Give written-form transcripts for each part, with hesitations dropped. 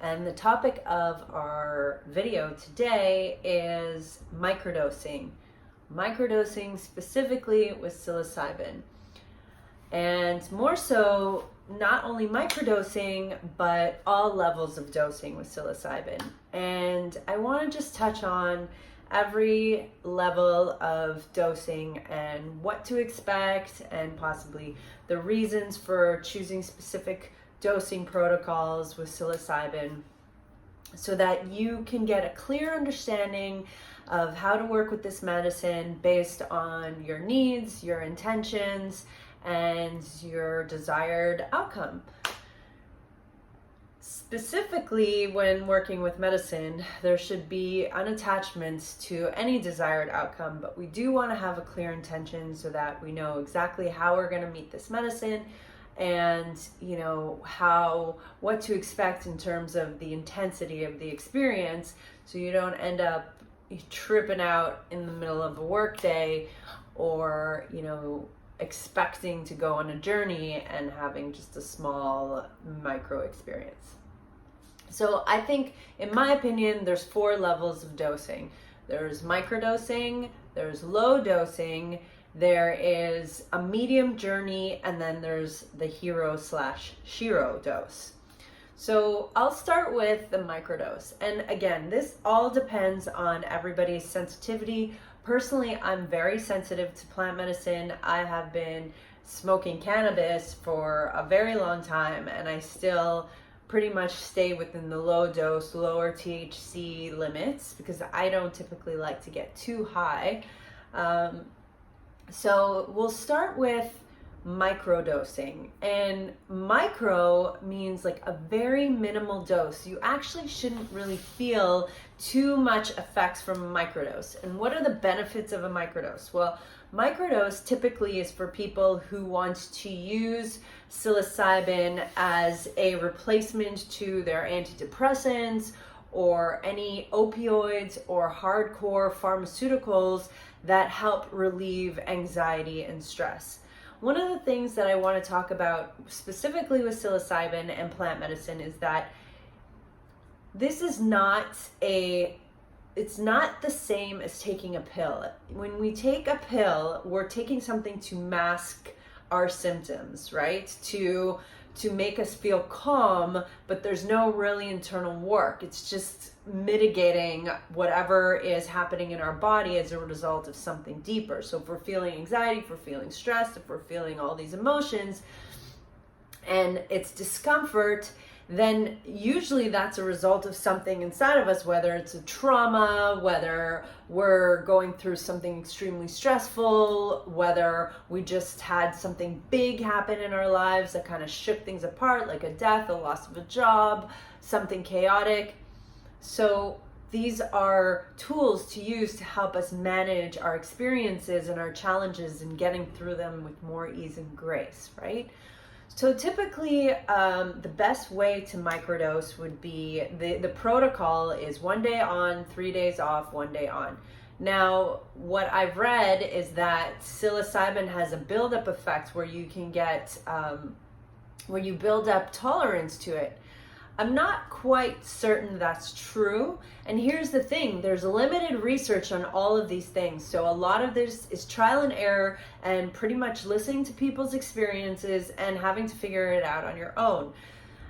And the topic of our video today is microdosing. Microdosing specifically with psilocybin. And more so, not only microdosing, but all levels of dosing with psilocybin. And I want to just touch on every level of dosing and what to expect, and possibly the reasons for choosing specific dosing protocols with psilocybin, so that you can get a clear understanding of how to work with this medicine based on your needs, your intentions, and your desired outcome. Specifically, when working with medicine, there should be unattachments to any desired outcome, but we do want to have a clear intention so that we know exactly how we're going to meet this medicine, and what to expect in terms of the intensity of the experience, so you don't end up tripping out in the middle of a work day, or expecting to go on a journey and having just a small micro experience. So I think, in my opinion, there's 4 levels of dosing. There's microdosing, there's low dosing, there is a medium journey, and then there's the hero/shiro dose. So I'll start with the microdose. And again, this all depends on everybody's sensitivity. Personally, I'm very sensitive to plant medicine. I have been smoking cannabis for a very long time, and I still pretty much stay within the low dose, lower THC limits, because I don't typically like to get too high. So we'll start with microdosing, and micro means like a very minimal dose. You actually shouldn't really feel too much effects from a microdose. And what are the benefits of a microdose? Well, microdose typically is for people who want to use psilocybin as a replacement to their antidepressants or any opioids or hardcore pharmaceuticals that help relieve anxiety and stress. One of the things that I want to talk about specifically with psilocybin and plant medicine is that this is it's not the same as taking a pill. When we take a pill, we're taking something to mask our symptoms, right? To make us feel calm, but there's no really internal work. It's just mitigating whatever is happening in our body as a result of something deeper. So if we're feeling anxiety, if we're feeling stressed, if we're feeling all these emotions and it's discomfort, then usually that's a result of something inside of us, whether it's a trauma, whether we're going through something extremely stressful, whether we just had something big happen in our lives that kind of shook things apart, like a death, a loss of a job, something chaotic. So these are tools to use to help us manage our experiences and our challenges and getting through them with more ease and grace, right? So typically, the best way to microdose would be, the protocol is 1 day on, 3 days off, 1 day on. Now, what I've read is that psilocybin has a buildup effect where you can get, where you build up tolerance to it. I'm not quite certain that's true. And here's the thing, there's limited research on all of these things. So a lot of this is trial and error and pretty much listening to people's experiences and having to figure it out on your own.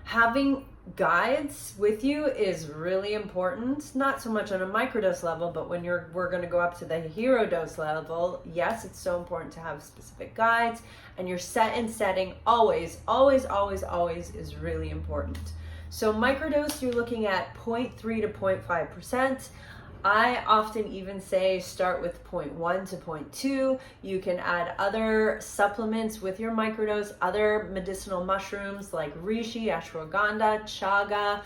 Having guides with you is really important, not so much on a microdose level, but when we're going to go up to the hero dose level, yes, it's so important to have specific guides, and your set and setting always is really important. So microdose, you're looking at 0.3 to 0.5%. I often even say start with 0.1 to 0.2. You can add other supplements with your microdose, other medicinal mushrooms like reishi, ashwagandha, chaga,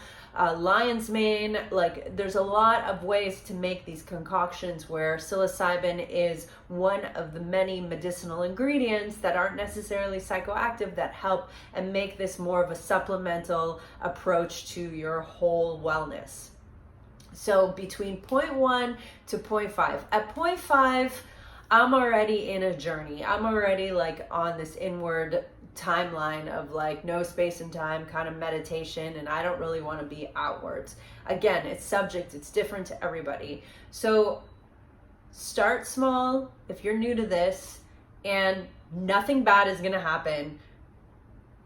lion's mane. Like, there's a lot of ways to make these concoctions where psilocybin is one of the many medicinal ingredients that aren't necessarily psychoactive that help and make this more of a supplemental approach to your whole wellness. So between 0.1 to 0.5. At 0.5, I'm already in a journey. I'm already like on this inward timeline of like no space and time kind of meditation, and I don't really want to be outwards. Again, it's subject, it's different to everybody. So start small if you're new to this, and nothing bad is going to happen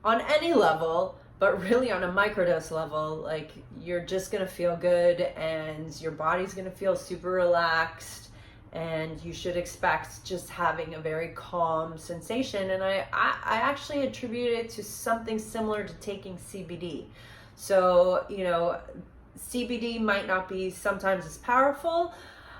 on any level, but really on a microdose level. Like, you're just going to feel good and your body's going to feel super relaxed, and you should expect just having a very calm sensation. And I actually attribute it to something similar to taking CBD. So, you know, CBD might not be sometimes as powerful,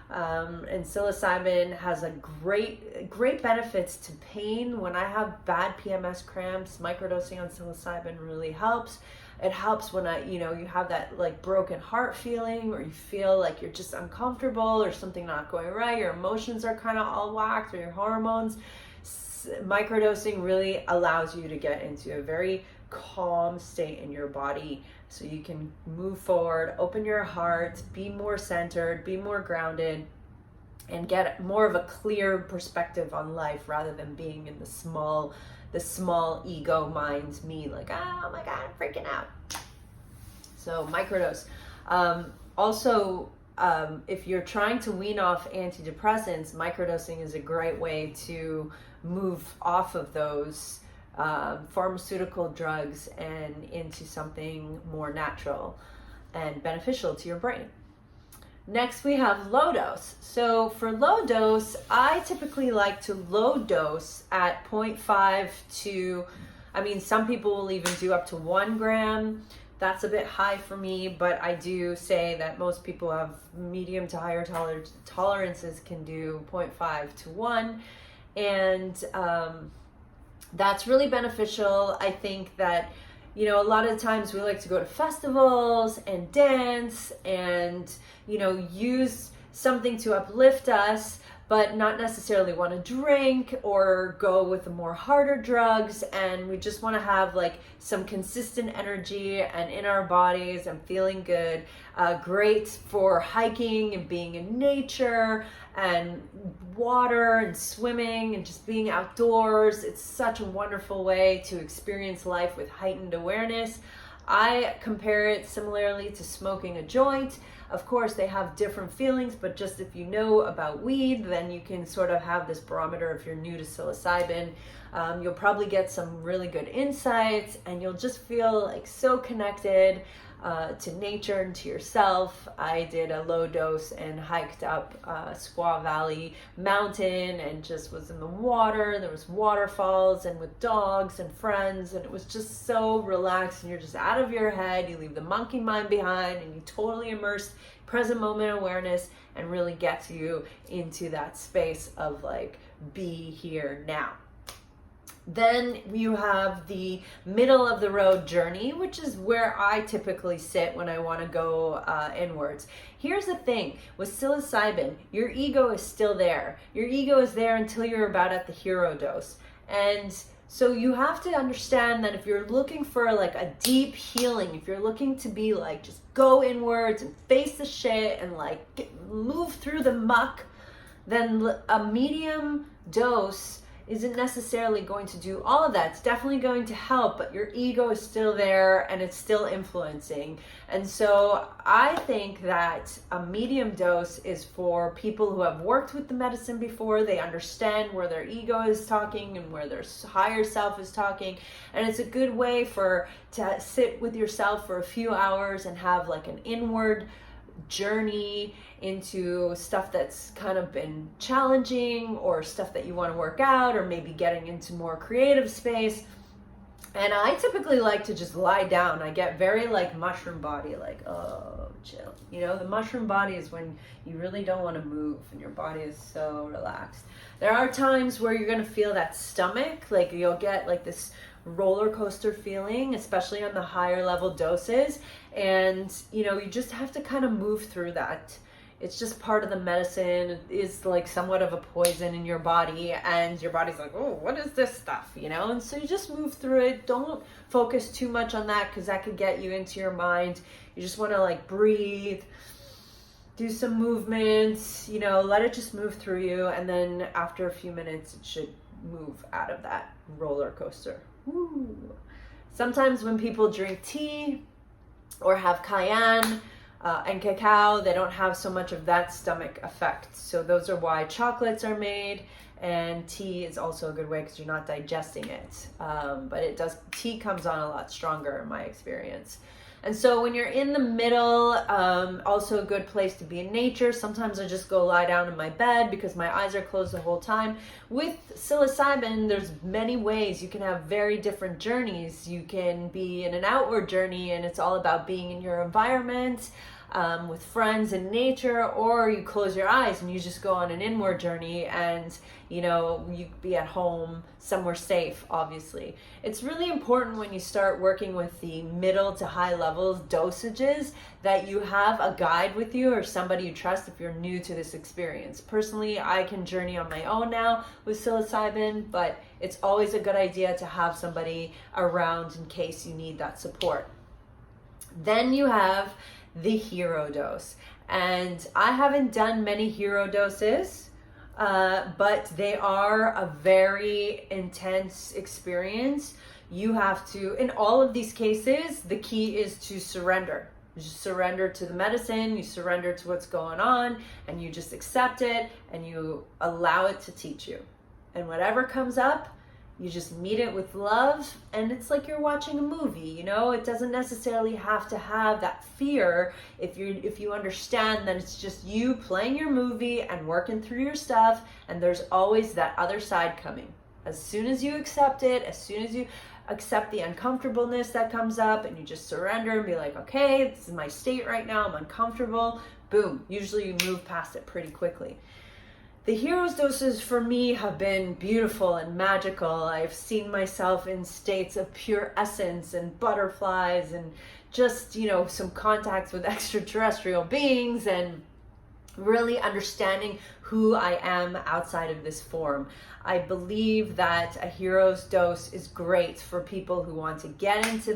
and psilocybin has a great benefits to pain. When I have bad PMS cramps, microdosing on psilocybin really helps. It helps when you have that like broken heart feeling, or you feel like you're just uncomfortable or something not going right, your emotions are kind of all whacked, or your hormones. Microdosing really allows you to get into a very calm state in your body, so you can move forward, open your heart, be more centered, be more grounded, and get more of a clear perspective on life, rather than being in the small ego mind me, like, oh my God, I'm freaking out. So microdose. Also, if you're trying to wean off antidepressants, microdosing is a great way to move off of those pharmaceutical drugs and into something more natural and beneficial to your brain. Next, we have low dose. So for low dose, I typically like to low dose at 0.5 to, some people will even do up to 1 gram. That's a bit high for me, but I do say that most people have medium to higher tolerances can do 0.5 to 1. And that's really beneficial. I think that, a lot of times we like to go to festivals and dance and, use something to uplift us, but not necessarily want to drink or go with the more harder drugs. And we just want to have like some consistent energy and in our bodies and feeling good. Great for hiking and being in nature and water and swimming and just being outdoors. It's such a wonderful way to experience life with heightened awareness. I compare it similarly to smoking a joint. Of course, they have different feelings, but just if you know about weed, then you can sort of have this barometer if you're new to psilocybin. You'll probably get some really good insights, and you'll just feel like so connected to nature and to yourself. I did a low dose and hiked up Squaw Valley Mountain and just was in the water. There was waterfalls and with dogs and friends, and it was just so relaxed, and you're just out of your head. You leave the monkey mind behind and you totally immerse present moment awareness and really gets you into that space of like, be here now. Then you have the middle of the road journey, which is where I typically sit when I want to go inwards. Here's the thing with psilocybin, your ego is still there. Your ego is there until you're about at the hero dose. And so you have to understand that if you're looking for like a deep healing, if you're looking to be like, just go inwards and face the shit and like move through the muck, then a medium dose isn't necessarily going to do all of that. It's definitely going to help, but your ego is still there and it's still influencing. And so I think that a medium dose is for people who have worked with the medicine before. They understand where their ego is talking and where their higher self is talking. And it's a good way to sit with yourself for a few hours and have like an inward journey into stuff that's kind of been challenging, or stuff that you want to work out, or maybe getting into more creative space. And I typically like to just lie down. I get very like mushroom body, like, oh, chill. The mushroom body is when you really don't want to move and your body is so relaxed. There are times where you're going to feel that stomach, like you'll get like this roller coaster feeling, especially on the higher level doses. And, you just have to kind of move through that. It's just part of the medicine. It is like somewhat of a poison in your body, and your body's like, oh, what is this stuff, And so you just move through it. Don't focus too much on that, because that could get you into your mind. You just want to like breathe, do some movements, let it just move through you. And then after a few minutes, it should move out of that roller coaster. Woo. Sometimes when people drink tea or have cayenne and cacao, they don't have so much of that stomach effect. So those are why chocolates are made, and tea is also a good way because you're not digesting it. But tea comes on a lot stronger in my experience. And so when you're in the middle, also a good place to be in nature. Sometimes I just go lie down in my bed because my eyes are closed the whole time. With psilocybin, there's many ways. You can have very different journeys. You can be in an outward journey, and it's all about being in your environment, with friends and nature, or you close your eyes and you just go on an inward journey, and you could be at home somewhere safe. Obviously, it's really important when you start working with the middle to high levels dosages that you have a guide with you or somebody you trust if you're new to this experience. Personally, I can journey on my own now with psilocybin, but it's always a good idea to have somebody around in case you need that support. Then you have the hero dose, and I haven't done many hero doses, but they are a very intense experience. You have to, in all of these cases, the key is to surrender. You just surrender to the medicine, you surrender to what's going on, and you just accept it and you allow it to teach you. And whatever comes up, you just meet it with love, and it's like you're watching a movie, It doesn't necessarily have to have that fear if you understand that it's just you playing your movie and working through your stuff, and there's always that other side coming. As soon as you accept it, as soon as you accept the uncomfortableness that comes up and you just surrender and be like, okay, this is my state right now, I'm uncomfortable, boom, usually you move past it pretty quickly. The hero's doses for me have been beautiful and magical. I've seen myself in states of pure essence and butterflies and just, some contacts with extraterrestrial beings and really understanding who I am outside of this form. I believe that a hero's dose is great for people who want to get into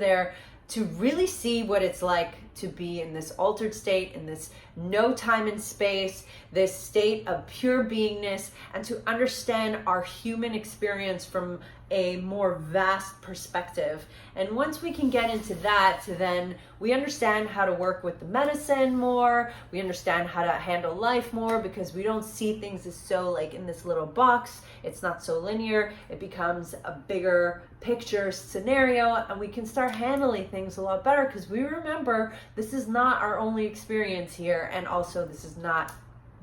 to really see what it's like to be in this altered state, in this no time and space, this state of pure beingness, and to understand our human experience from a more vast perspective. And once we can get into that, then we understand how to work with the medicine more, we understand how to handle life more, because we don't see things as so like in this little box. It's not so linear. It becomes a bigger picture scenario, and we can start handling things a lot better because we remember this is not our only experience here, and also this is not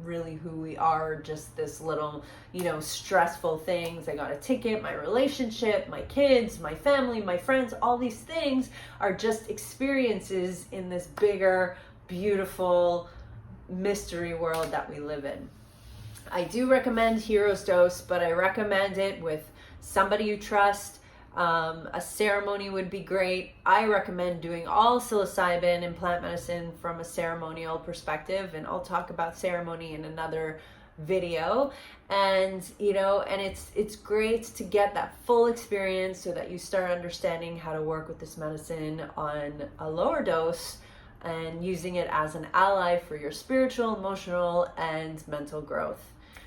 really who we are, just this little, stressful things. I got a ticket, my relationship, my kids, my family, my friends, all these things are just experiences in this bigger, beautiful mystery world that we live in. I do recommend Hero's Dose, but I recommend it with somebody you trust. A ceremony would be great. I recommend doing all psilocybin and plant medicine from a ceremonial perspective, and I'll talk about ceremony in another video. And and it's great to get that full experience so that you start understanding how to work with this medicine on a lower dose and using it as an ally for your spiritual, emotional, and mental growth.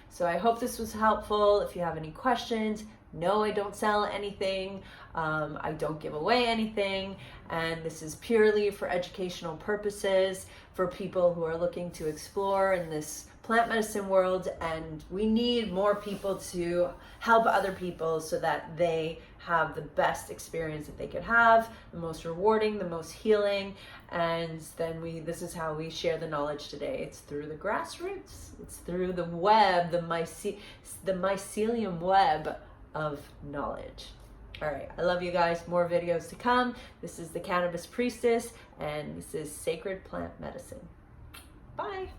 So I hope this was helpful. If you have any questions, no, I don't sell anything. I don't give away anything. And this is purely for educational purposes for people who are looking to explore in this plant medicine world. And we need more people to help other people so that they have the best experience that they could have, the most rewarding, the most healing. And then this is how we share the knowledge today. It's through the grassroots. It's through the web, the mycelium web of knowledge. All right, I love you guys. More videos to come. This is the Cannabis Priestess, and this is Sacred Plant Medicine. Bye.